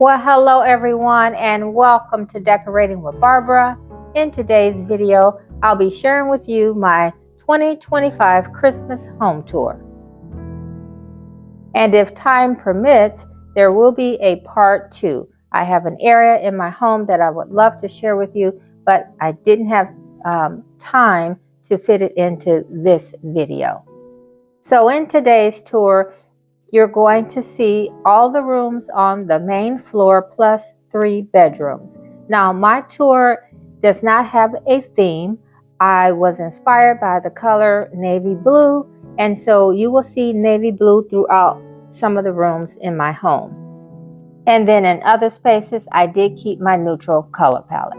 Well, hello everyone and welcome to Decorating with Barbara. In today's video, I'll be sharing with you my 2025 Christmas home tour. And if time permits, there will be a part 2. I have an area in my home that I would love to share with you, but I didn't have time to fit it into this video. So in today's tour, you're going to see all the rooms on the main floor plus 3 bedrooms. Now, my tour does not have a theme. I was inspired by the color navy blue, and so you will see navy blue throughout some of the rooms in my home. And then in other spaces, I did keep my neutral color palette.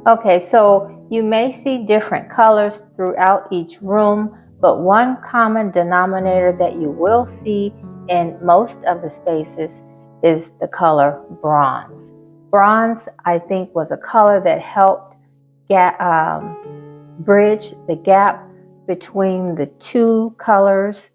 Okay, so you may see different colors throughout each room, but one common denominator that you will see in most of the spaces is the color bronze. Bronze, I think, was a color that helped bridge the gap between the two colors,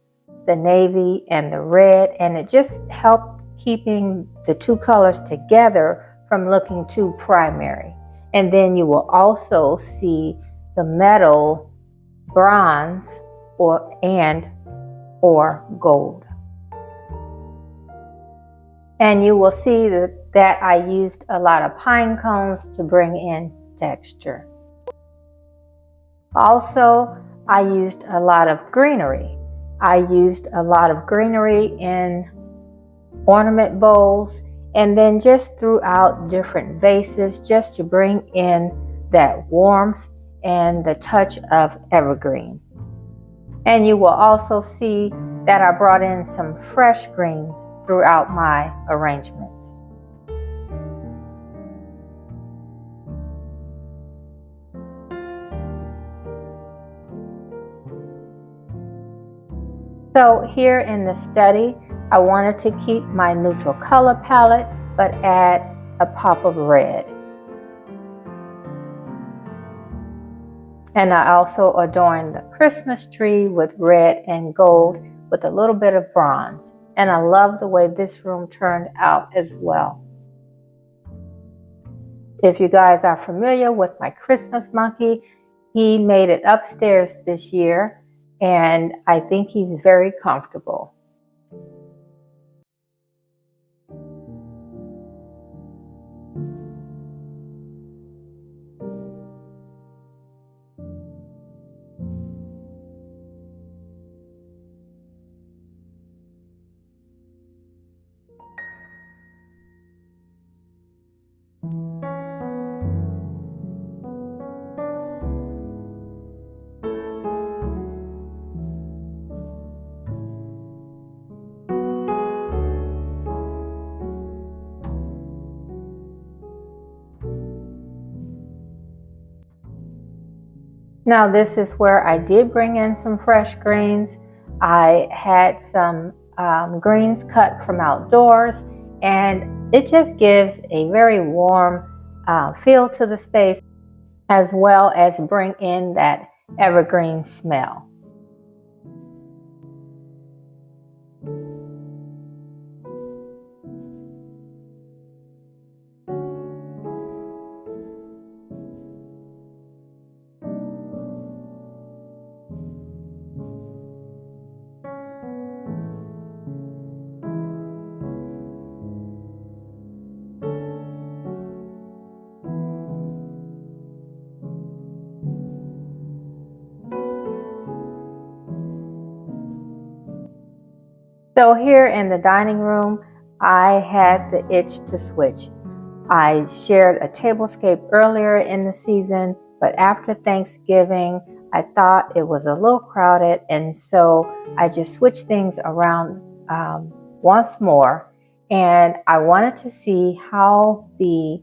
the navy and the red, and it just helped keeping the two colors together from looking too primary. And then you will also see the metal bronze or gold. And you will see that I used a lot of pine cones to bring in texture. Also, I used a lot of greenery. I used a lot of greenery in ornament bowls and then just throughout different vases just to bring in that warmth and the touch of evergreen. And you will also see that I brought in some fresh greens throughout my arrangements. So here in the study, I wanted to keep my neutral color palette, but add a pop of red. And I also adorned the Christmas tree with red and gold with a little bit of bronze. And I love the way this room turned out as well. If you guys are familiar with my Christmas monkey, he made it upstairs this year, and I think he's very comfortable. Now this is where I did bring in some fresh greens. I had some greens cut from outdoors, and it just gives a very warm feel to the space, as well as bring in that evergreen smell. So here in the dining room, I had the itch to switch. I shared a tablescape earlier in the season, but after Thanksgiving, I thought it was a little crowded, and so I just switched things around once more, and I wanted to see how the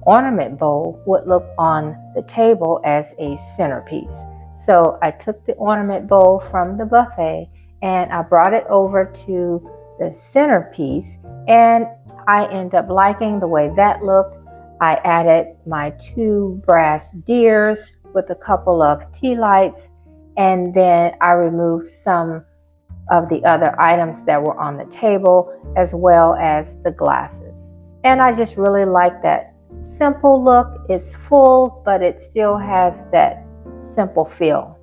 ornament bowl would look on the table as a centerpiece. So I took the ornament bowl from the buffet and I brought it over to the centerpiece, and I ended up liking the way that looked. I added my 2 brass deers with a couple of tea lights, and then I removed some of the other items that were on the table, as well as the glasses. And I just really like that simple look. It's full, but it still has that simple feel.